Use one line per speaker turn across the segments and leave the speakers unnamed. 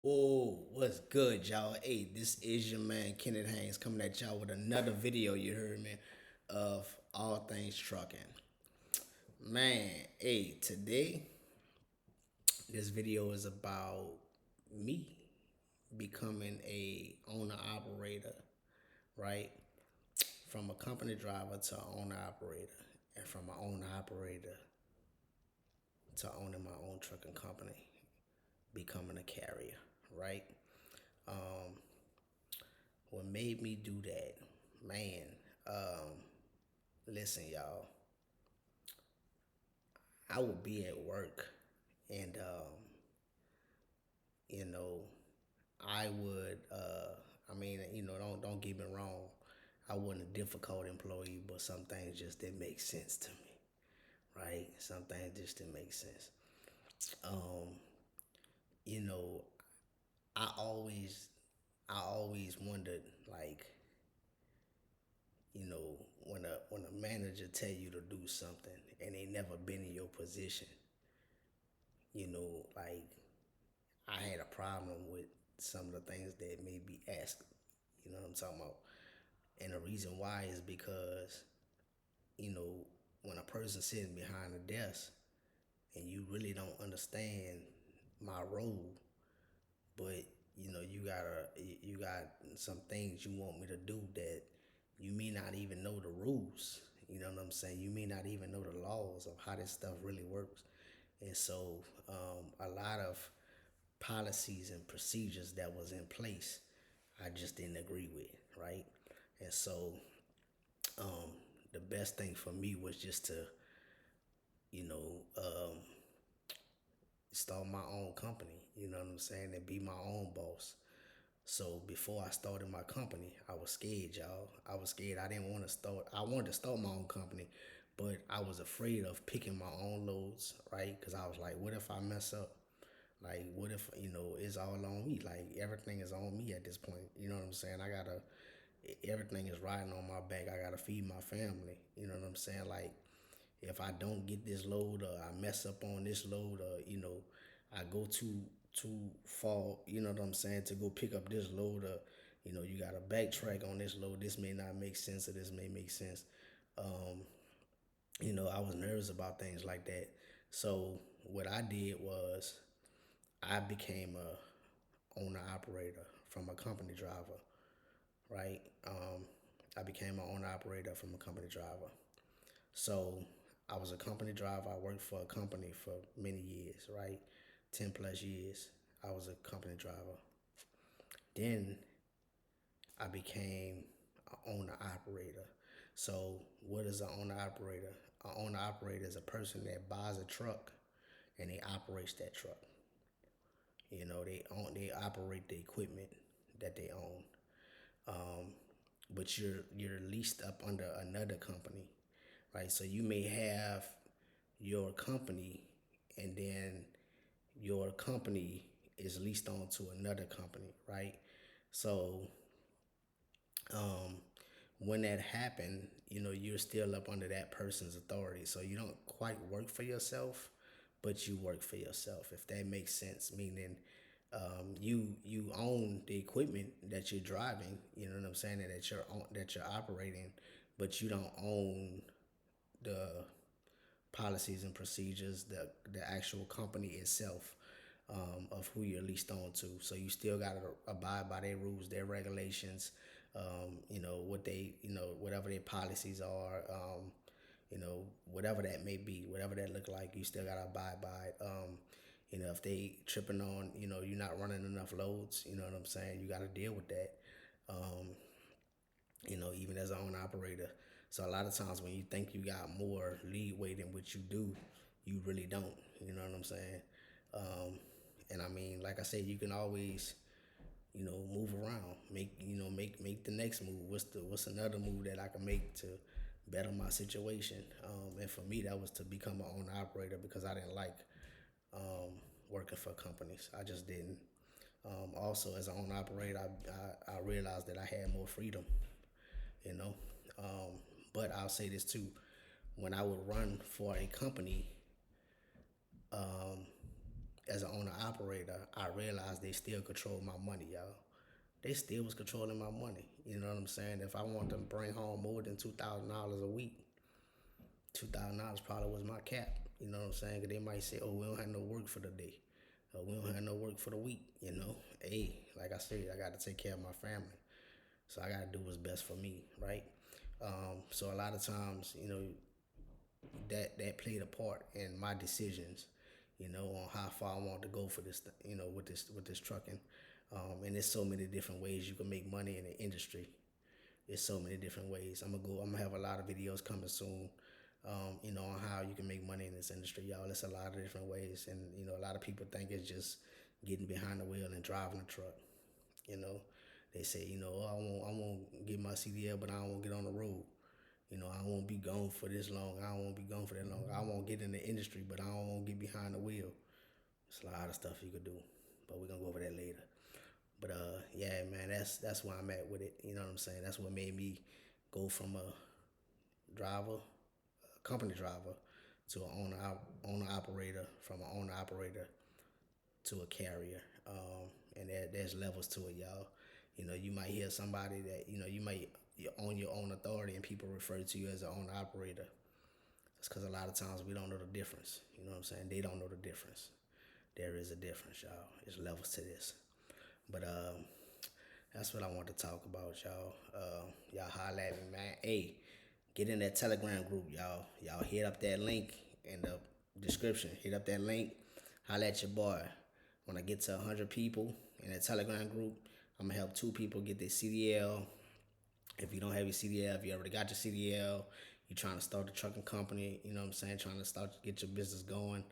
Oh, what's good, y'all? Hey, this is your man Kenneth Haynes coming at y'all with another video. You heard me of all things trucking. Man, hey, today this video is about me becoming a owner operator, right? From a company driver to owner operator, and from an owner operator to owning my own trucking company, becoming a carrier, right? Um, what made me do that, man? Um, Listen, y'all. I would be at work, and you know, I would. I mean, don't get me wrong. I wasn't a difficult employee, but some things just didn't make sense to me, right? Some things just didn't make sense. Um, you know, I always, I always wondered, like, when a manager tell you to do something and they never been in your position, like I had a problem with some of the things that may be asked. You know what I'm talking about? And the reason why is because, you know, when a person's sitting behind a desk and you really don't understand my role, but you got some things you want me to do that you may not even know the rules. You know what I'm saying? You may not even know the laws of how this stuff really works. And so a lot of policies and procedures that was in place, I just didn't agree with, right? And so um, the best thing for me was just to, you know, start my own company. You know what I'm saying? And be my own boss. So before I started my company, I was scared, y'all. I was scared. I didn't want to start. I wanted to start my own company, but I was afraid of picking my own loads, right? Because I was like, what if I mess up? Like, what if it's all on me? Like everything is on me at this point. You know what I'm saying? I gotta. Everything is riding on my back. I gotta feed my family. You know what I'm saying? Like, if I don't get this load or I mess up on this load or I go too far, you know what I'm saying, to go pick up this load or you got to backtrack on this load. This may not make sense or this may make sense. Um, I was nervous about things like that. So what I did was I became a owner operator from a company driver, right? I became an owner operator from a company driver. So I was a company driver. I worked for a company for many years, right? 10 plus years. I was a company driver. Then I became an owner operator. So what is an owner operator? An owner operator is a person that buys a truck and they operates that truck. They operate the equipment that they own. Um, but you're leased up under another company, right? So you may have your company, and then your company is leased on to another company, right? So um, when that happened, you're still up under that person's authority. So you don't quite work for yourself, but you work for yourself, if that makes sense. Meaning, you own the equipment that you're driving. You know what I'm saying? That you're operating, but you don't own the policies and procedures, the actual company itself, of who you're leased on to. So you still got to abide by their rules, their regulations, what they, whatever their policies are, whatever that may be, whatever that look like, you still got to abide by it. If they tripping on, you're not running enough loads, you know what I'm saying? You got to deal with that. Um, even as an owner operator. So a lot of times when you think you got more leeway than what you do, you really don't. You know what I'm saying? Um, and I mean, like I said, you can always, move around, make the next move. What's another move that I can make to better my situation? And for me, that was to become an owner operator because I didn't like um, working for companies. I just didn't. Also, as an owner operator, I realized that I had more freedom you know. Um, but I'll say this too: when I would run for a company, as an owner operator, I realized they still control my money, y'all. They still was controlling my money. You know what I'm saying? If I want to bring home more than $2,000 a week, $2,000 probably was my cap. You know what I'm saying? 'Cause they might say, "Oh, we don't have no work for the day. We don't have no work for the week." You know, hey, like I said, I got to take care of my family, so I got to do what's best for me, right? So a lot of times, that played a part in my decisions, on how far I want to go for this, with this trucking. And there's so many different ways you can make money in the industry. There's so many different ways. I'm gonna have a lot of videos coming soon. On how you can make money in this industry, y'all. There's a lot of different ways, and a lot of people think it's just getting behind the wheel and driving a truck. You know, they say, oh, I won't get my CDL, but I don't want to get on the road. I won't be gone for this long. I don't want to be gone for that long. I won't get in the industry, but I don't want to get behind the wheel. There's a lot of stuff you could do, but we're gonna go over that later. But yeah, man, that's where I'm at with it. You know what I'm saying? That's what made me go from a driver, a company driver, to an owner operator, from an owner operator to a carrier. And there's levels to it, y'all. You might hear somebody that you own your own authority, and people refer to you as an owner operator. That's because a lot of times we don't know the difference. You know what I'm saying? They don't know the difference. There is a difference, y'all. There's levels to this. But that's what I want to talk about, y'all. Y'all holla at me, man. Hey, get in that Telegram group, y'all. Y'all hit up that link in the description. Hit up that link. Holla at your boy. When I get to 100 people in that Telegram group, I'm going to help 2 people get their CDL. If you don't have your CDL, if you already got your CDL, you're trying to start a trucking company, you know what I'm saying, trying to get your business going,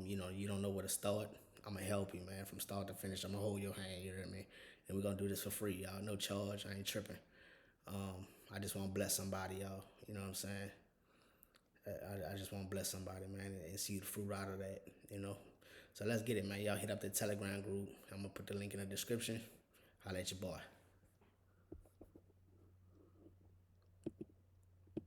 you don't know where to start, I'm going to help you, man, from start to finish. I'm going to hold your hand, you know what I mean? And we're going to do this for free, y'all. No charge. I ain't tripping. I just want to bless somebody, y'all. You know what I'm saying? I just want to bless somebody, man, and see the fruit out of that. So let's get it, man. Y'all hit up the Telegram group. I'm going to put the link in the description. Holla at your boy.